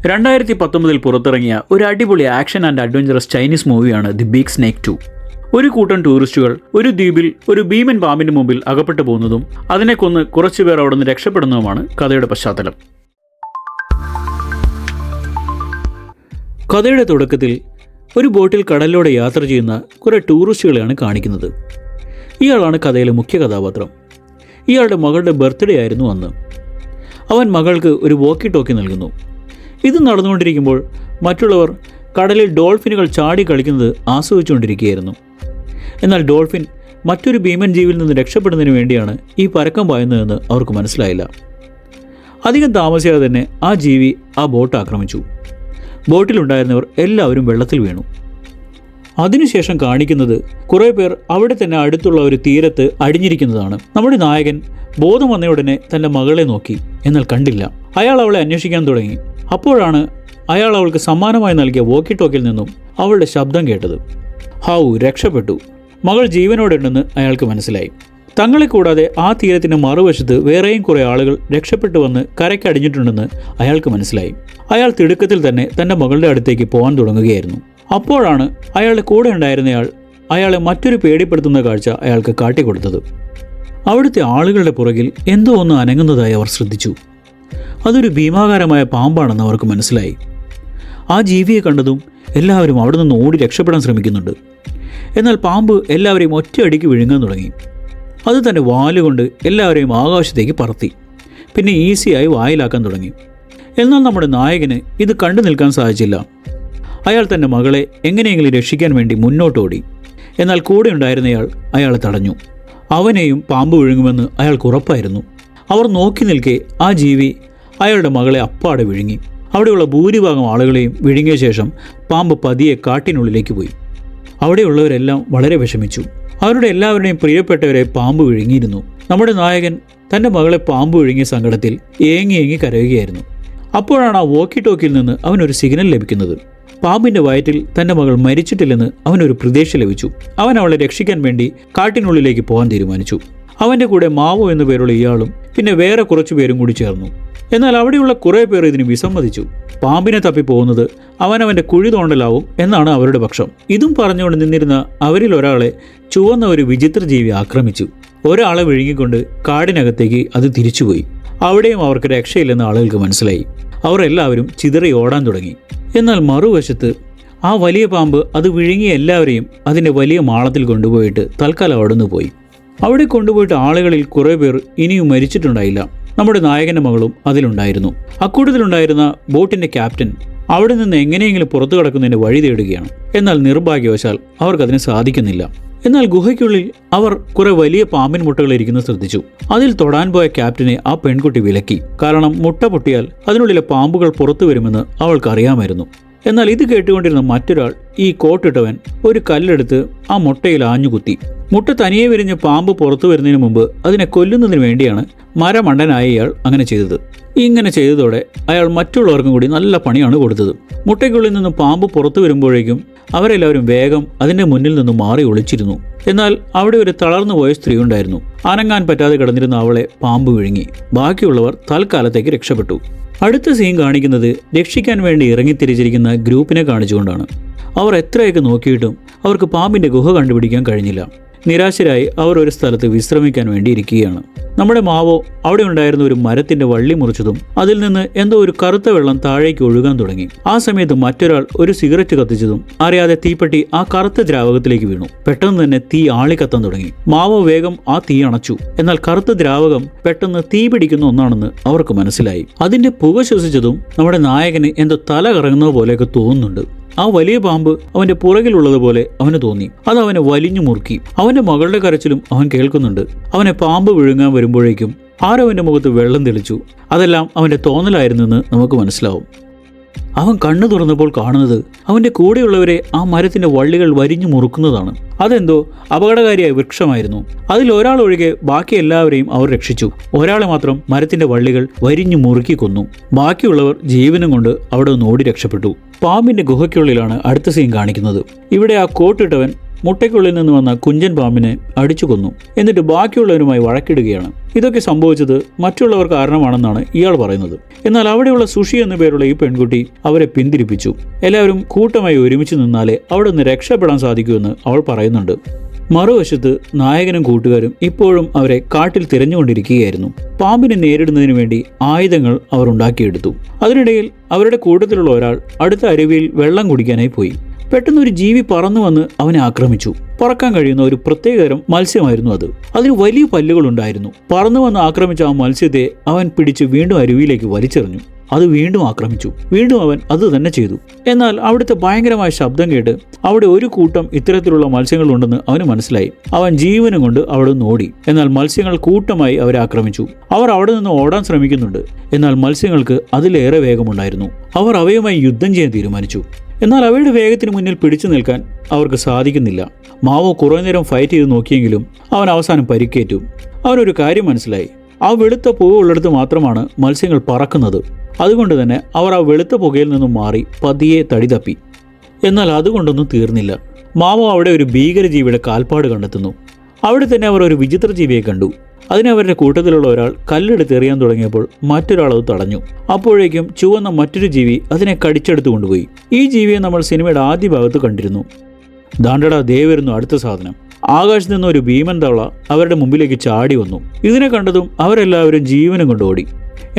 2019 പുറത്തിറങ്ങിയ ഒരു അടിപൊളി ആക്ഷൻ ആൻഡ് അഡ്വഞ്ചറസ് ചൈനീസ് മൂവിയാണ് ദി ബിഗ് സ്നേക്ക് 2. ഒരു കൂട്ടം ടൂറിസ്റ്റുകൾ ഒരു ദ്വീപിൽ ഒരു ഭീമൻ പാമ്പിന്റെ മുമ്പിൽ അകപ്പെട്ടു പോകുന്നതും അതിനെ കൊന്ന് കുറച്ചുപേർ അവിടെ നിന്ന് രക്ഷപ്പെടുന്നതുമാണ് കഥയുടെ പശ്ചാത്തലം. കഥയുടെ തുടക്കത്തിൽ ഒരു ബോട്ടിൽ കടലിലൂടെ യാത്ര ചെയ്യുന്ന കുറേ ടൂറിസ്റ്റുകളെയാണ് കാണിക്കുന്നത്. ഇയാളാണ് കഥയിലെ മുഖ്യ കഥാപാത്രം. ഇയാളുടെ മകളുടെ ബർത്ത്ഡേ ആയിരുന്നു അന്ന്. അവൻ മകൾക്ക് ഒരു വോക്കി ടോക്കി നൽകുന്നു. ഇത് നടന്നുകൊണ്ടിരിക്കുമ്പോൾ മറ്റുള്ളവർ കടലിൽ ഡോൾഫിനുകൾ ചാടി കളിക്കുന്നത് ആസ്വദിച്ചുകൊണ്ടിരിക്കുകയായിരുന്നു. എന്നാൽ ഡോൾഫിൻ മറ്റൊരു ഭീമൻ ജീവിയിൽ നിന്ന് രക്ഷപ്പെടുന്നതിന് വേണ്ടിയാണ് ഈ പരക്കം പായുന്നതെന്ന് അവർക്ക് മനസ്സിലായില്ല. അധികം താമസിയാതെ തന്നെ ആ ജീവി ആ ബോട്ട് ആക്രമിച്ചു. ബോട്ടിലുണ്ടായിരുന്നവർ എല്ലാവരും വെള്ളത്തിൽ വീണു. അതിനുശേഷം കാണിക്കുന്നത് കുറേ പേർ അവിടെ തന്നെ അടുത്തുള്ള ഒരു തീരത്ത് അടിഞ്ഞിരിക്കുന്നതാണ്. നമ്മുടെ നായകൻ ബോധം വന്നയുടനെ തൻ്റെ മകളെ നോക്കി, എന്നാൽ കണ്ടില്ല. അയാൾ അവളെ അന്വേഷിക്കാൻ തുടങ്ങി. അപ്പോഴാണ് അയാൾ അവൾക്ക് സമ്മാനമായി നൽകിയ വോക്കി ടോക്കിൽ നിന്നും അവളുടെ ശബ്ദം കേട്ടത്. രക്ഷപ്പെട്ടു. മകൾ ജീവനോടെ ഉണ്ടെന്ന് അയാൾക്ക് മനസ്സിലായി. തങ്ങളെ കൂടാതെ ആ തീരത്തിൻ്റെ മറുവശത്ത് വേറെയും കുറേ ആളുകൾ രക്ഷപ്പെട്ടു വന്ന് കരയ്ക്കടിഞ്ഞിട്ടുണ്ടെന്ന് അയാൾക്ക് മനസ്സിലായി. അയാൾ തിടുക്കത്തിൽ തന്നെ തൻ്റെ മകളുടെ അടുത്തേക്ക് പോകാൻ തുടങ്ങുകയായിരുന്നു. അപ്പോഴാണ് അയാളുടെ കൂടെ ഉണ്ടായിരുന്നയാൾ അയാളെ മറ്റൊരു പേടിപ്പെടുത്തുന്ന കാഴ്ച അയാൾക്ക് കാട്ടിക്കൊടുത്തത്. അവിടുത്തെ ആളുകളുടെ പുറകിൽ എന്തോ ഒന്ന് അനങ്ങുന്നതായി അവർ ശ്രദ്ധിച്ചു. അതൊരു ഭീമാകാരമായ പാമ്പാണെന്ന് അവർക്ക് മനസ്സിലായി. ആ ജീവിയെ കണ്ടതും എല്ലാവരും അവിടെ നിന്ന് ഓടി രക്ഷപ്പെടാൻ ശ്രമിക്കുന്നുണ്ട്. എന്നാൽ പാമ്പ് എല്ലാവരെയും ഒറ്റയടിക്ക് വിഴുങ്ങാൻ തുടങ്ങി. അത് തൻ്റെ വാലുകൊണ്ട് എല്ലാവരെയും ആകാശത്തേക്ക് പറത്തി, പിന്നെ ഈസിയായി വായിലാക്കാൻ തുടങ്ങി. എന്നാൽ നമ്മുടെ നായകന് ഇത് കണ്ടു നിൽക്കാൻ സാധിച്ചില്ല. അയാൾ തൻ്റെ മകളെ എങ്ങനെയെങ്കിലും രക്ഷിക്കാൻ വേണ്ടി മുന്നോട്ടോടി. എന്നാൽ കൂടെ ഉണ്ടായിരുന്നയാൾ അയാളെ തടഞ്ഞു. അവനെയും പാമ്പ് വിഴുങ്ങുമെന്ന് അയാൾക്ക് ഉറപ്പായിരുന്നു. അവർ നോക്കി നിൽക്കെ ആ ജീവി അയാളുടെ മകളെ അപ്പാടെ വിഴുങ്ങി. അവിടെയുള്ള ഭൂരിഭാഗം ആളുകളെയും വിഴുങ്ങിയ ശേഷം പാമ്പ് പതിയെ കാട്ടിനുള്ളിലേക്ക് പോയി. അവിടെയുള്ളവരെല്ലാം വളരെ വിഷമിച്ചു. അവരുടെ എല്ലാവരുടെയും പ്രിയപ്പെട്ടവരെ പാമ്പ് വിഴുങ്ങിയിരുന്നു. നമ്മുടെ നായകൻ തൻ്റെ മകളെ പാമ്പ് വിഴുങ്ങിയ സങ്കടത്തിൽ ഏങ്ങി കരയുകയായിരുന്നു. അപ്പോഴാണ് ആ വോക്കി ടോക്കിയിൽ നിന്ന് അവനൊരു സിഗ്നൽ ലഭിക്കുന്നത്. പാമ്പിൻ്റെ വയറ്റിൽ തൻ്റെ മകൾ മരിച്ചിട്ടില്ലെന്ന് അവനൊരു പ്രതീക്ഷ ലഭിച്ചു. അവൻ അവളെ രക്ഷിക്കാൻ വേണ്ടി കാട്ടിനുള്ളിലേക്ക് പോകാൻ തീരുമാനിച്ചു. അവൻ്റെ കൂടെ മാവോ എന്നു പേരുള്ള ഇയാളും പിന്നെ വേറെ കുറച്ചു പേരും കൂടി ചേർന്നു. എന്നാൽ അവിടെയുള്ള കുറേ പേർ ഇതിന് വിസമ്മതിച്ചു. പാമ്പിനെ തപ്പി പോകുന്നത് അവനവൻ്റെ കുഴി തോണ്ടലാവും എന്നാണ് അവരുടെ പക്ഷം. ഇതും പറഞ്ഞുകൊണ്ട് നിന്നിരുന്ന അവരിൽ ഒരാളെ ചുവന്ന ഒരു വിചിത്ര ജീവി ആക്രമിച്ചു. ഒരാളെ വിഴുങ്ങിക്കൊണ്ട് കാടിനകത്തേക്ക് അത് തിരിച്ചുപോയി. അവിടെയും അവർക്ക് രക്ഷയില്ലെന്ന് ആളുകൾക്ക് മനസ്സിലായി. അവർ എല്ലാവരും ചിതറി ഓടാൻ തുടങ്ങി. എന്നാൽ മറുവശത്ത് ആ വലിയ പാമ്പ് അത് വിഴുങ്ങിയ എല്ലാവരെയും അതിൻ്റെ വലിയ മാളത്തിൽ കൊണ്ടുപോയിട്ട് തൽക്കാലം അവിടുന്ന് പോയി. അവിടെ കൊണ്ടുപോയിട്ട് ആളുകളിൽ കുറേ പേർ ഇനിയും മരിച്ചിട്ടുണ്ടായില്ല. നമ്മുടെ നായകൻ്റെ മകളും അതിലുണ്ടായിരുന്നു. അക്കൂട്ടത്തിലുണ്ടായിരുന്ന ബോട്ടിൻ്റെ ക്യാപ്റ്റൻ അവിടെ നിന്ന് എങ്ങനെയെങ്കിലും പുറത്തു കടക്കുന്നതിന് വഴി തേടുകയാണ്. എന്നാൽ നിർഭാഗ്യവശാൽ അവർക്കതിന് സാധിക്കുന്നില്ല. എന്നാൽ ഗുഹയ്ക്കുള്ളിൽ അവർ കുറെ വലിയ പാമ്പിൻ മുട്ടകൾ ഇരിക്കുന്നത് ശ്രദ്ധിച്ചു. അതിൽ തൊടാൻ പോയ ക്യാപ്റ്റനെ ആ പെൺകുട്ടി വിലക്കി. കാരണം മുട്ട പൊട്ടിയാൽ അതിനുള്ളിലെ പാമ്പുകൾ പുറത്തു വരുമെന്ന് അവൾക്കറിയാമായിരുന്നു. എന്നാൽ ഇത് കേട്ടുകൊണ്ടിരുന്ന മറ്റൊരാൾ, ഈ കോട്ടിട്ടവൻ, ഒരു കല്ലെടുത്ത് ആ മുട്ടയിൽ ആഞ്ഞുകുത്തി. മുട്ട തനിയെ വിരിഞ്ഞ് പാമ്പ് പുറത്തു വരുന്നതിന് മുമ്പ് അതിനെ കൊല്ലുന്നതിന് വേണ്ടിയാണ് മരമണ്ടനായ ഇയാൾ അങ്ങനെ ചെയ്തത്. ഇങ്ങനെ ചെയ്തതോടെ അയാൾ മറ്റുള്ളവർക്കും കൂടി നല്ല പണിയാണ് കൊടുത്തത്. മുട്ടയ്ക്കുള്ളിൽ നിന്ന് പാമ്പ് പുറത്തു വരുമ്പോഴേക്കും അവരെല്ലാവരും വേഗം അതിൻ്റെ മുന്നിൽ നിന്ന് മാറി ഒളിച്ചിരുന്നു. എന്നാൽ അവിടെ ഒരു തളർന്നു പോയ സ്ത്രീ ഉണ്ടായിരുന്നു. അനങ്ങാൻ പറ്റാതെ കിടന്നിരുന്ന അവളെ പാമ്പ് വിഴുങ്ങി. ബാക്കിയുള്ളവർ തൽക്കാലത്തേക്ക് രക്ഷപ്പെട്ടു. അടുത്ത സീൻ കാണിക്കുന്നത് രക്ഷിക്കാൻ വേണ്ടി ഇറങ്ങിത്തിരിച്ചിരിക്കുന്ന ഗ്രൂപ്പിനെ കാണിച്ചുകൊണ്ടാണ്. അവർ എത്രയൊക്കെ നോക്കിയിട്ടും അവർക്ക് പാമ്പിൻ്റെ ഗുഹ കണ്ടുപിടിക്കാൻ കഴിഞ്ഞില്ല. നിരാശരായി അവർ ഒരു സ്ഥലത്ത് വിശ്രമിക്കാൻ വേണ്ടി ഇരിക്കുകയാണ്. നമ്മുടെ മാവോ അവിടെ ഉണ്ടായിരുന്ന ഒരു മരത്തിന്റെ വള്ളി മുറിച്ചതും അതിൽ നിന്ന് എന്തോ ഒരു കറുത്ത വെള്ളം താഴേക്ക് ഒഴുകാൻ തുടങ്ങി. ആ സമയത്ത് മറ്റൊരാൾ ഒരു സിഗരറ്റ് കത്തിച്ചതും അറിയാതെ തീപ്പെട്ടി ആ കറുത്ത ദ്രാവകത്തിലേക്ക് വീണു. പെട്ടെന്ന് തന്നെ തീ ആളിക്കത്താൻ തുടങ്ങി. മാവോ വേഗം ആ തീ അണച്ചു. എന്നാൽ കറുത്ത ദ്രാവകം പെട്ടെന്ന് തീ പിടിക്കുന്ന ഒന്നാണെന്ന് അവർക്ക് മനസ്സിലായി. അതിന്റെ പുക ശ്വസിച്ചതും നമ്മുടെ നായകന് എന്തോ തല കറങ്ങുന്നത് പോലെയൊക്കെ തോന്നുന്നുണ്ട്. ആ വലിയ പാമ്പ് അവന്റെ പുറകിലുള്ളതുപോലെ അവന് തോന്നി. അത് അവനെ വലിഞ്ഞു മുറുക്കി. അവന്റെ മകളുടെ കരച്ചിലും അവൻ കേൾക്കുന്നുണ്ട്. അവനെ പാമ്പ് വിഴുങ്ങാൻ വരുമ്പോഴേക്കും ആരവന്റെ മുഖത്ത് വെള്ളം തെളിച്ചു. അതെല്ലാം അവന്റെ തോന്നലായിരുന്നെന്ന് നമുക്ക് മനസ്സിലാവും. അവൻ കണ്ണു തുറന്നപ്പോൾ കാണുന്നത് അവന്റെ കൂടെയുള്ളവരെ ആ മരത്തിന്റെ വള്ളികൾ വരിഞ്ഞു മുറുക്കുന്നതാണ്. അതെന്തോ അപകടകാരിയായ വൃക്ഷമായിരുന്നു. അതിൽ ഒരാൾ ഒഴികെ ബാക്കി എല്ലാവരെയും അവർ രക്ഷിച്ചു. ഒരാളെ മാത്രം മരത്തിന്റെ വള്ളികൾ വരിഞ്ഞു മുറുക്കി കൊന്നു. ബാക്കിയുള്ളവർ ജീവനും കൊണ്ട് അവിടെ നിന്ന് ഓടി രക്ഷപ്പെട്ടു. പാമ്പിന്റെ ഗുഹയ്ക്കുള്ളിലാണ് അടുത്ത സീൻ കാണിക്കുന്നത്. ഇവിടെ ആ കോട്ടിട്ടവൻ മുട്ടയ്ക്കുള്ളിൽ നിന്ന് വന്ന കുഞ്ചൻ പാമ്പിനെ അടിച്ചു കൊന്നു. എന്നിട്ട് ബാക്കിയുള്ളവരുമായി വഴക്കിടുകയാണ്. ഇതൊക്കെ സംഭവിച്ചത് മറ്റുള്ളവർ കാരണമാണെന്നാണ് ഇയാൾ പറയുന്നത്. എന്നാൽ അവിടെയുള്ള സുഷി എന്നു പേരുള്ള ഈ പെൺകുട്ടി അവരെ പിന്തിരിപ്പിച്ചു. എല്ലാവരും കൂട്ടമായി ഒരുമിച്ച് നിന്നാലേ അവിടെ നിന്ന് രക്ഷപ്പെടാൻ സാധിക്കുമെന്ന് അവൾ പറയുന്നുണ്ട്. മറുവശത്ത് നായകനും കൂട്ടുകാരും ഇപ്പോഴും അവരെ കാട്ടിൽ തിരഞ്ഞുകൊണ്ടിരിക്കുകയായിരുന്നു. പാമ്പിനെ നേരിടുന്നതിന് വേണ്ടി ആയുധങ്ങൾ അവർ ഉണ്ടാക്കിയെടുത്തു. അതിനിടയിൽ അവരുടെ കൂട്ടത്തിലുള്ള ഒരാൾ അടുത്ത അരുവിയിൽ വെള്ളം കുടിക്കാനായി പോയി. പെട്ടെന്ന് ഒരു ജീവി പറന്നു വന്ന് അവനെ ആക്രമിച്ചു. പറക്കാൻ കഴിയുന്ന ഒരു പ്രത്യേകതരം മത്സ്യമായിരുന്നു അത്. അതിന് വലിയ പല്ലുകളുണ്ടായിരുന്നു. പറന്നു വന്ന് ആക്രമിച്ച ആ മത്സ്യത്തെ അവൻ പിടിച്ച് വീണ്ടും അരുവിയിലേക്ക് വലിച്ചെറിഞ്ഞു. അത് വീണ്ടും ആക്രമിച്ചു. വീണ്ടും അവൻ അത് തന്നെ ചെയ്തു. എന്നാൽ അവിടുത്തെ ഭയങ്കരമായ ശബ്ദം കേട്ട് അവിടെ ഒരു കൂട്ടം ഇത്തരത്തിലുള്ള മത്സ്യങ്ങളുണ്ടെന്ന് അവന് മനസ്സിലായി. അവൻ ജീവനും കൊണ്ട് അവിടെ നിന്ന് ഓടി. എന്നാൽ മത്സ്യങ്ങൾ കൂട്ടമായി അവരെ ആക്രമിച്ചു. അവർ അവിടെ നിന്ന് ഓടാൻ ശ്രമിക്കുന്നുണ്ട്. എന്നാൽ മത്സ്യങ്ങൾക്ക് അതിലേറെ വേഗമുണ്ടായിരുന്നു. അവർ അവയുമായി യുദ്ധം ചെയ്യാൻ തീരുമാനിച്ചു. എന്നാൽ അവയുടെ വേഗത്തിന് മുന്നിൽ പിടിച്ചു നിൽക്കാൻ അവർക്ക് സാധിക്കുന്നില്ല. മാവോ കുറേ നേരം ഫൈറ്റ് ചെയ്ത് നോക്കിയെങ്കിലും അവൻ അവസാനം പരിക്കേറ്റു. അവനൊരു കാര്യം മനസ്സിലായി. ആ വെളുത്ത പുക ഉള്ളിടത്ത് മാത്രമാണ് മത്സ്യങ്ങൾ പറക്കുന്നത്. അതുകൊണ്ട് തന്നെ അവർ ആ വെളുത്ത പുകയിൽ നിന്നും മാറി പതിയെ തടി തപ്പി. എന്നാൽ അതുകൊണ്ടൊന്നും തീർന്നില്ല. മാവോ അവിടെ ഒരു ഭീകരജീവിയുടെ കാൽപ്പാട് കണ്ടെത്തുന്നു. അവിടെ തന്നെ അവർ ഒരു വിചിത്ര ജീവിയെ കണ്ടു. അതിനെ അവരുടെ കൂട്ടത്തിലുള്ള ഒരാൾ കല്ലെടുത്ത് എറിയാൻ തുടങ്ങിയപ്പോൾ മറ്റൊരാൾ അത് തടഞ്ഞു. അപ്പോഴേക്കും ചുവന്ന മറ്റൊരു ജീവി അതിനെ കടിച്ചെടുത്തു കൊണ്ടുപോയി. ഈ ജീവിയെ നമ്മൾ സിനിമയുടെ ആദ്യ ഭാഗത്ത് കണ്ടിരുന്നു. ദാണ്ടടാ ദേ വരുന്നു അടുത്ത സാധനം. ആകാശത്ത് നിന്ന് ഒരു ഭീമൻ തവള അവരുടെ മുമ്പിലേക്ക് ചാടി വന്നു. ഇതിനെ കണ്ടതും അവരെല്ലാവരും ജീവനും കൊണ്ട് ഓടി.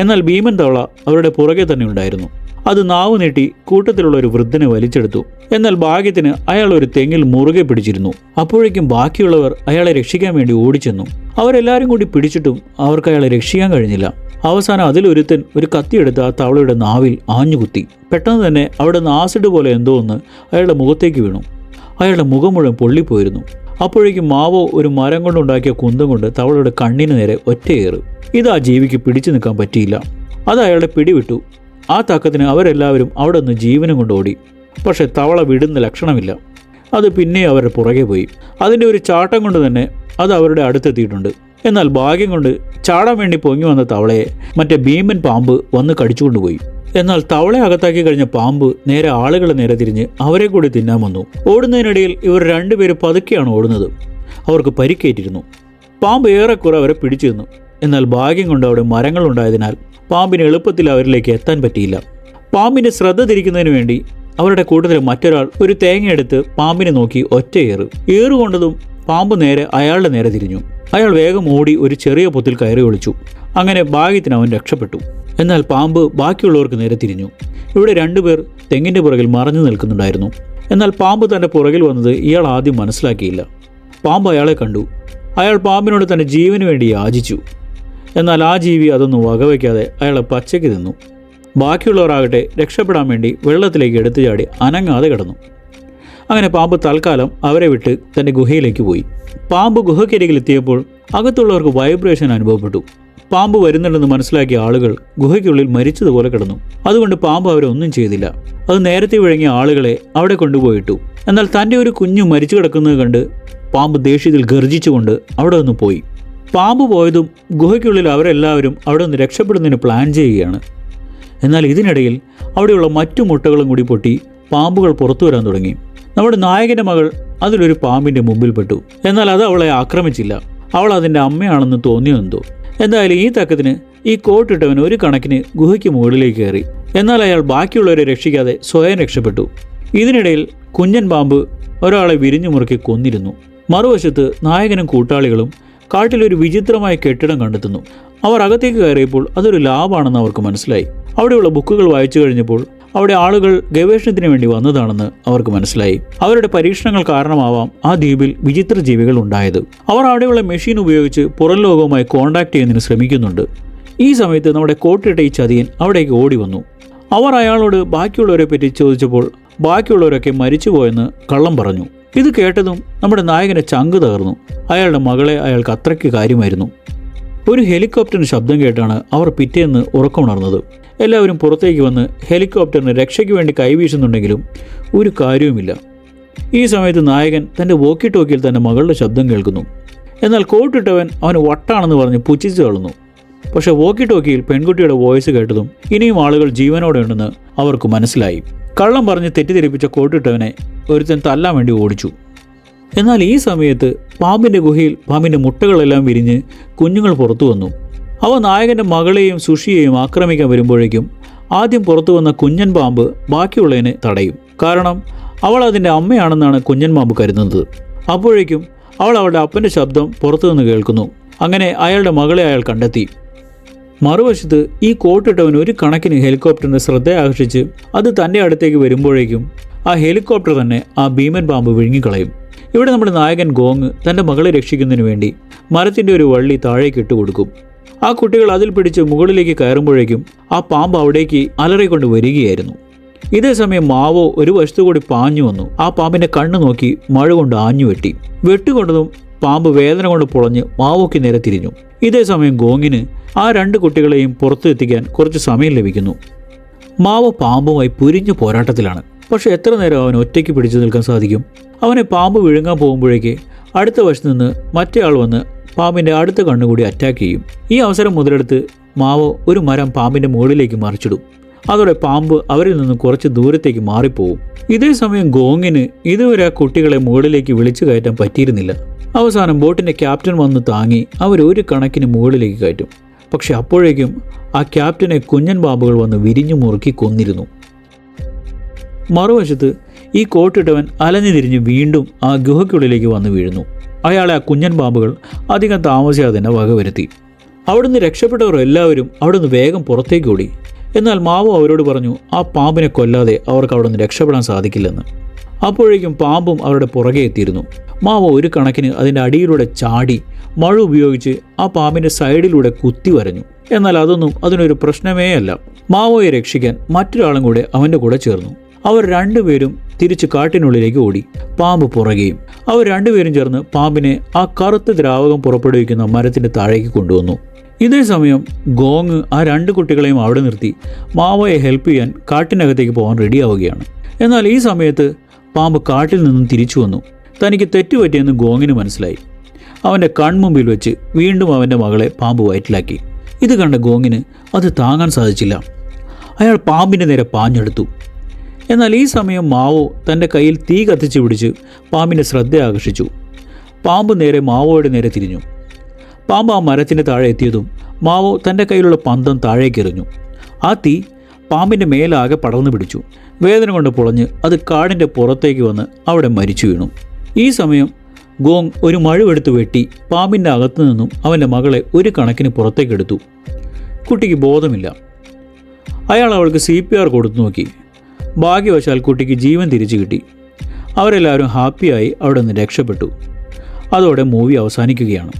എന്നാൽ ഭീമൻ തവള അവരുടെ പുറകെ തന്നെ ഉണ്ടായിരുന്നു. അത് നാവ് നീട്ടി കൂട്ടത്തിലുള്ള ഒരു വൃദ്ധനെ വലിച്ചെടുത്തു. എന്നാൽ ഭാഗ്യത്തിന് അയാൾ ഒരു തെങ്ങിൽ മുറുകെ പിടിച്ചിരുന്നു. അപ്പോഴേക്കും ബാക്കിയുള്ളവർ അയാളെ രക്ഷിക്കാൻ വേണ്ടി ഓടിച്ചെന്നു. അവരെല്ലാവരും കൂടി പിടിച്ചിട്ടും അവർക്ക് അയാളെ രക്ഷിക്കാൻ കഴിഞ്ഞില്ല. അവസാനം അതിലൊരുത്തൻ ഒരു കത്തിയെടുത്ത് ആ തവളയുടെ നാവിൽ ആഞ്ഞുകുത്തി. പെട്ടെന്ന് തന്നെ അവിടെ നിന്ന് ആസിഡ് പോലെ എന്തോ ഒന്ന് അയാളുടെ മുഖത്തേക്ക് വീണു. അയാളുടെ മുഖം മുഴുവൻ പൊള്ളിപ്പോയിരുന്നു. അപ്പോഴേക്കും മാവോ ഒരു മരം കൊണ്ടുണ്ടാക്കിയ കുന്തം കൊണ്ട് തവളയുടെ കണ്ണിന് നേരെ ഒറ്റയേറ്. ഇത് ആ ജീവിക്ക് പിടിച്ചു നിൽക്കാൻ പറ്റിയില്ല. അത് അയാളെ പിടിവിട്ടു. ആ തക്കത്തിന് അവരെല്ലാവരും അവിടെ നിന്ന് ജീവനും കൊണ്ട് ഓടി. പക്ഷേ തവള വിടുന്ന ലക്ഷണമില്ല. അത് പിന്നെ അവരുടെ പുറകെ പോയി. അതിൻ്റെ ഒരു ചാട്ടം കൊണ്ട് തന്നെ അത് അവരുടെ അടുത്തെത്തിയിട്ടുണ്ട്. എന്നാൽ ഭാഗ്യം കൊണ്ട് ചാടാൻ വേണ്ടി പൊങ്ങി വന്ന തവളയെ മറ്റേ ഭീമൻ പാമ്പ് വന്ന് കടിച്ചുകൊണ്ടുപോയി. എന്നാൽ തവളെ അകത്താക്കി കഴിഞ്ഞ പാമ്പ് നേരെ ആളുകളെ നേരെ തിരിഞ്ഞ് അവരെ കൂടി തിന്നാൻ വന്നു. ഓടുന്നതിനിടയിൽ ഇവർ രണ്ടുപേരും പതുക്കെയാണ് ഓടുന്നത്. അവർക്ക് പരിക്കേറ്റിരുന്നു. പാമ്പ് ഏറെക്കുറെ അവരെ പിടിച്ചു നിന്നു. എന്നാൽ ഭാഗ്യം കൊണ്ട് അവിടെ മരങ്ങളുണ്ടായതിനാൽ പാമ്പിന് എളുപ്പത്തിൽ അവരിലേക്ക് എത്താൻ പറ്റിയില്ല. പാമ്പിൻ്റെ ശ്രദ്ധ തിരിക്കുന്നതിന് വേണ്ടി അവരുടെ കൂട്ടത്തിൽ മറ്റൊരാൾ ഒരു തേങ്ങയെടുത്ത് പാമ്പിനെ നോക്കി ഒറ്റയേറ്. ഏറുകൊണ്ടതും പാമ്പ് നേരെ അയാളുടെ നേരെ തിരിഞ്ഞു. അയാൾ വേഗം ഓടി ഒരു ചെറിയ പൊത്തിൽ കയറി ഒളിച്ചു. അങ്ങനെ ഭാഗ്യത്തിന് അവൻ രക്ഷപ്പെട്ടു. എന്നാൽ പാമ്പ് ബാക്കിയുള്ളവർക്ക് നേരെ തിരിഞ്ഞു. ഇവിടെ രണ്ടുപേർ തെങ്ങിൻ്റെ പുറകിൽ മറഞ്ഞു നിൽക്കുന്നുണ്ടായിരുന്നു. എന്നാൽ പാമ്പ് തൻ്റെ പുറകിൽ വന്നത് ഇയാൾ ആദ്യം മനസ്സിലാക്കിയില്ല. പാമ്പ് അയാളെ കണ്ടു. അയാൾ പാമ്പിനോട് തൻ്റെ ജീവന് വേണ്ടി യാചിച്ചു. എന്നാൽ ആ ജീവി അതൊന്നും വകവയ്ക്കാതെ അയാളെ പച്ചയ്ക്ക് തിന്നു. ബാക്കിയുള്ളവരാകട്ടെ രക്ഷപ്പെടാൻ വേണ്ടി വെള്ളത്തിലേക്ക് എടുത്തു ചാടി അനങ്ങാതെ കിടന്നു. അങ്ങനെ പാമ്പ് തൽക്കാലം അവരെ വിട്ട് തൻ്റെ ഗുഹയിലേക്ക് പോയി. പാമ്പ് ഗുഹയ്ക്കരികിലെത്തിയപ്പോൾ അകത്തുള്ളവർക്ക് വൈബ്രേഷൻ അനുഭവപ്പെട്ടു. പാമ്പ് വരുന്നുണ്ടെന്ന് മനസ്സിലാക്കിയ ആളുകൾ ഗുഹയ്ക്കുള്ളിൽ മരിച്ചതുപോലെ കിടന്നു. അതുകൊണ്ട് പാമ്പ് അവരെ ഒന്നും ചെയ്തില്ല. അത് നേരത്തെ വിഴുങ്ങിയ ആളുകളെ അവിടെ കൊണ്ടുപോയിട്ടു. എന്നാൽ തൻ്റെ ഒരു കുഞ്ഞു മരിച്ചു കിടക്കുന്നത് കണ്ട് പാമ്പ് ദേഷ്യത്തിൽ ഗർജിച്ചുകൊണ്ട് അവിടെ നിന്ന് പോയി. പാമ്പ് പോയതും ഗുഹയ്ക്കുള്ളിൽ അവരെല്ലാവരും അവിടെ നിന്ന് രക്ഷപ്പെടുന്നതിന് പ്ലാൻ ചെയ്യുകയാണ്. എന്നാൽ ഇതിനിടയിൽ അവിടെയുള്ള മറ്റു മുട്ടകളും കൂടി പൊട്ടി പാമ്പുകൾ പുറത്തു വരാൻ തുടങ്ങി. നമ്മുടെ നായകൻ്റെ മകൾ അതിലൊരു പാമ്പിൻ്റെ മുമ്പിൽപ്പെട്ടു. എന്നാൽ അത് അവളെ ആക്രമിച്ചില്ല. അവൾ അതിൻ്റെ അമ്മയാണെന്ന് തോന്നിയെന്തോ. എന്തായാലും ഈ തക്കത്തിന് ഈ കോട്ടിട്ടവൻ ഒരു കണക്കിന് ഗുഹയ്ക്ക് മുകളിലേക്ക് കയറി. എന്നാൽ അയാൾ ബാക്കിയുള്ളവരെ രക്ഷിക്കാതെ സ്വയം രക്ഷപ്പെട്ടു. ഇതിനിടയിൽ കുഞ്ഞൻ പാമ്പ് ഒരാളെ വിരിഞ്ഞു മുറുക്കി കൊന്നിരുന്നു. മറുവശത്ത് നായകനും കൂട്ടാളികളും കാട്ടിലൊരു വിചിത്രമായ കെട്ടിടം കണ്ടെത്തുന്നു. അവർ അകത്തേക്ക് കയറിയപ്പോൾ അതൊരു ലാബാണെന്ന് അവർക്ക് മനസ്സിലായി. അവിടെയുള്ള ബുക്കുകൾ വായിച്ചു കഴിഞ്ഞപ്പോൾ അവിടെ ആളുകൾ ഗവേഷണത്തിന് വേണ്ടി വന്നതാണെന്ന് അവർക്ക് മനസ്സിലായി. അവരുടെ പരീക്ഷണങ്ങൾ കാരണമാവാം ആ ദ്വീപിൽ വിചിത്ര ജീവികൾ ഉണ്ടായത്. അവർ അവിടെയുള്ള മെഷീൻ ഉപയോഗിച്ച് പുറം ലോകവുമായി കോൺടാക്ട് ചെയ്യുന്നതിന് ശ്രമിക്കുന്നുണ്ട്. ഈ സമയത്ത് നമ്മുടെ കോട്ടിട്ട ഈ ചതിയൻ അവിടേക്ക് ഓടി വന്നു. അവർ അയാളോട് ബാക്കിയുള്ളവരെ പറ്റി ചോദിച്ചപ്പോൾ ബാക്കിയുള്ളവരൊക്കെ മരിച്ചുപോയെന്ന് കള്ളം പറഞ്ഞു. ഇത് കേട്ടതും നമ്മുടെ നായകനെ ചങ്ക് തകർന്നു. അയാളുടെ മകളെ അയാൾക്ക് അത്രയ്ക്ക് കാര്യമായിരുന്നു. ഒരു ഹെലികോപ്റ്ററിന് ശബ്ദം കേട്ടാണ് അവർ പിറ്റേന്ന് ഉറക്കമുണർന്നത്. എല്ലാവരും പുറത്തേക്ക് വന്ന് ഹെലികോപ്റ്ററിന് രക്ഷയ്ക്ക് വേണ്ടി കൈവീശുന്നുണ്ടെങ്കിലും ഒരു കാര്യവുമില്ല. ഈ സമയത്ത് നായകൻ തൻ്റെ വോക്കി ടോക്കിയിൽ തൻ്റെ മകളുടെ ശബ്ദം കേൾക്കുന്നു. എന്നാൽ കോട്ടിട്ടവൻ അവന് വട്ടാണെന്ന് പറഞ്ഞ് പുച്ഛിച്ചു തള്ളുന്നു. പക്ഷേ വോക്കി ടോക്കിയിൽ പെൺകുട്ടിയുടെ വോയിസ് കേട്ടതും ഇനിയും ആളുകൾ ജീവനോടെ ഉണ്ടെന്ന് അവർക്ക് മനസ്സിലായി. കള്ളം പറഞ്ഞ് തെറ്റിദ്ധരിപ്പിച്ച കോട്ടിട്ടവനെ ഒരുത്തൻ തല്ലാൻ വേണ്ടി ഓടിച്ചു. എന്നാൽ ഈ സമയത്ത് പാമ്പിൻ്റെ ഗുഹയിൽ പാമ്പിൻ്റെ മുട്ടകളെല്ലാം വിരിഞ്ഞ് കുഞ്ഞുങ്ങൾ പുറത്തു വന്നു. അവ നായകൻ്റെ മകളെയും സുഷിയെയും ആക്രമിക്കാൻ വരുമ്പോഴേക്കും ആദ്യം പുറത്തു വന്ന കുഞ്ഞൻ പാമ്പ് ബാക്കിയുള്ളതിനെ തടയും. കാരണം അവൾ അതിൻ്റെ അമ്മയാണെന്നാണ് കുഞ്ഞൻ പാമ്പ് കരുതുന്നത്. അപ്പോഴേക്കും അവൾ അവളുടെ അപ്പൻ്റെ ശബ്ദം പുറത്തുനിന്ന് കേൾക്കുന്നു. അങ്ങനെ അയാളുടെ മകളെ അയാൾ കണ്ടെത്തി. മറുവശത്ത് ഈ കോട്ടിട്ടവൻ ഒരു കണക്കിന് ഹെലികോപ്റ്ററിൻ്റെ ശ്രദ്ധ ആകർഷിച്ച് അത് തൻ്റെ അടുത്തേക്ക് വരുമ്പോഴേക്കും ആ ഹെലികോപ്റ്റർ തന്നെ ആ ഭീമൻ പാമ്പ് വിഴുങ്ങിക്കളയും. ഇവിടെ നമ്മുടെ നായകൻ ഗോങ് തൻ്റെ മകളെ രക്ഷിക്കുന്നതിന് വേണ്ടി മരത്തിൻ്റെ ഒരു വള്ളി താഴേക്ക് ഇട്ടുകൊടുക്കും. ആ കുട്ടികൾ അതിൽ പിടിച്ച് മുകളിലേക്ക് കയറുമ്പോഴേക്കും ആ പാമ്പ് അവിടേക്ക് അലറിക്കൊണ്ട് വരികയായിരുന്നു. ഇതേസമയം മാവോ ഒരു വശത്തു കൂടി പാഞ്ഞു വന്നു. ആ പാമ്പിൻ്റെ കണ്ണ് നോക്കി മഴ കൊണ്ട് ആഞ്ഞു വെട്ടി. വെട്ടുകൊണ്ടതും പാമ്പ് വേദന കൊണ്ട് പൊളഞ്ഞ് മാവോയ്ക്ക് നേരെ തിരിഞ്ഞു. ഇതേസമയം ഗോങ്ങിന് ആ 2 കുട്ടികളെയും പുറത്തു എത്തിക്കാൻ കുറച്ച് സമയം ലഭിക്കുന്നു. മാവോ പാമ്പുമായി പുരിഞ്ഞ പോരാട്ടത്തിലാണ്. പക്ഷെ എത്ര നേരം അവൻ ഒറ്റയ്ക്ക് പിടിച്ചു നിൽക്കാൻ സാധിക്കും? അവനെ പാമ്പ് വിഴുങ്ങാൻ പോകുമ്പോഴേക്ക് അടുത്ത വശത്ത് നിന്ന് മറ്റേ ആൾ വന്ന് പാമ്പിൻ്റെ അടുത്ത കണ്ണുകൂടി അറ്റാക്ക് ചെയ്യും. ഈ അവസരം മുതലെടുത്ത് മാവോ ഒരു മരം പാമ്പിൻ്റെ മുകളിലേക്ക് മറിച്ചിടും. അതോടെ പാമ്പ് അവരിൽ നിന്ന് കുറച്ച് ദൂരത്തേക്ക് മാറിപ്പോവും. ഇതേസമയം ഗോങ്ങിന് ഇതുവരെ ആ കുട്ടികളെ മുകളിലേക്ക് വിളിച്ചു കയറ്റാൻ പറ്റിയിരുന്നില്ല. അവസാനം ബോട്ടിൻ്റെ ക്യാപ്റ്റൻ വന്ന് താങ്ങി അവരൊരു കണക്കിന് മുകളിലേക്ക് കയറ്റും. പക്ഷെ അപ്പോഴേക്കും ആ ക്യാപ്റ്റനെ കുഞ്ഞൻ പാമ്പുകൾ വന്ന് വിരിഞ്ഞു മുറുക്കി കൊന്നിരുന്നു. മറുവശത്ത് ഈ കോട്ടിട്ടവൻ അലഞ്ഞു തിരിഞ്ഞ് വീണ്ടും ആ ഗുഹയ്ക്കുള്ളിലേക്ക് വന്ന് വീഴുന്നു. അയാളെ ആ കുഞ്ഞൻ പാമ്പുകൾ അധികം താമസിയാതെ തന്നെ വകവരുത്തി. അവിടുന്ന് രക്ഷപ്പെട്ടവർ എല്ലാവരും അവിടുന്ന് വേഗം പുറത്തേക്ക് ഓടി. എന്നാൽ മാവോ അവരോട് പറഞ്ഞു ആ പാമ്പിനെ കൊല്ലാതെ അവർക്ക് അവിടുന്ന് രക്ഷപ്പെടാൻ സാധിക്കില്ലെന്ന്. അപ്പോഴേക്കും പാമ്പും അവരുടെ പുറകെ എത്തിയിരുന്നു. മാവോ ഒരു കണക്കിന് അതിൻ്റെ അടിയിലൂടെ ചാടി മഴ ഉപയോഗിച്ച് ആ പാമ്പിൻ്റെ സൈഡിലൂടെ കുത്തി വരഞ്ഞു. എന്നാൽ അതൊന്നും അതിനൊരു പ്രശ്നമേ അല്ല. മാവോയെ രക്ഷിക്കാൻ മറ്റൊരാളും കൂടെ അവൻ്റെ കൂടെ ചേർന്നു. അവർ 2 പേരും തിരിച്ച് കാട്ടിനുള്ളിലേക്ക് ഓടി. പാമ്പ് പുറകെയും. അവർ 2 പേരും ചേർന്ന് പാമ്പിനെ ആ കറുത്ത ദ്രാവകം പുറപ്പെടുവിക്കുന്ന മരത്തിൻ്റെ താഴേക്ക് കൊണ്ടുവന്നു. ഇതേസമയം ഗോങ് ആ 2 കുട്ടികളെയും അവിടെ നിർത്തി മാവോയെ ഹെൽപ്പ് ചെയ്യാൻ കാട്ടിനകത്തേക്ക് പോകാൻ റെഡിയാവുകയാണ്. എന്നാൽ ഈ സമയത്ത് പാമ്പ് കാട്ടിൽ നിന്നും തിരിച്ചു വന്നു. തനിക്ക് തെറ്റുപറ്റിയെന്ന് ഗോങ്ങിന് മനസ്സിലായി. അവൻ്റെ കൺമുമ്പിൽ വെച്ച് വീണ്ടും അവൻ്റെ മകളെ പാമ്പ് വയറ്റിലാക്കി. ഇത് കണ്ട ഗോങ്ങിന് അത് താങ്ങാൻ സാധിച്ചില്ല. അയാൾ പാമ്പിൻ്റെ നേരെ പാഞ്ഞെടുത്തു. എന്നാൽ ഈ സമയം മാവോ തൻ്റെ കയ്യിൽ തീ കത്തിച്ച് പിടിച്ച് പാമ്പിൻ്റെ ശ്രദ്ധ ആകർഷിച്ചു. പാമ്പ് നേരെ മാവോയുടെ നേരെ തിരിഞ്ഞു. പാമ്പ് ആ മരത്തിൻ്റെ താഴെ എത്തിയതും മാവോ തൻ്റെ കയ്യിലുള്ള പന്തം താഴേക്കെറിഞ്ഞു. ആ തീ പാമ്പിൻ്റെ മേലാകെ പടർന്നു പിടിച്ചു. വേദന കൊണ്ട് പൊളഞ്ഞ് അത് കാടിൻ്റെ പുറത്തേക്ക് വന്ന് അവിടെ മരിച്ചു വീണു. ഈ സമയം ഗോങ് ഒരു മഴുവെടുത്ത് വെട്ടി പാമ്പിൻ്റെ അകത്തു നിന്നും അവൻ്റെ മകളെ ഒരു കണക്കിന് പുറത്തേക്കെടുത്തു. കുട്ടിക്ക് ബോധമില്ല. അയാൾ അവൾക്ക് CPR കൊടുത്തു നോക്കി. ഭാഗ്യവശാൽ കുട്ടിക്ക് ജീവൻ തിരിച്ചു കിട്ടി. അവരെല്ലാവരും ഹാപ്പിയായി അവിടെ നിന്ന് രക്ഷപ്പെട്ടു. അതോടെ മൂവി അവസാനിക്കുകയാണ്.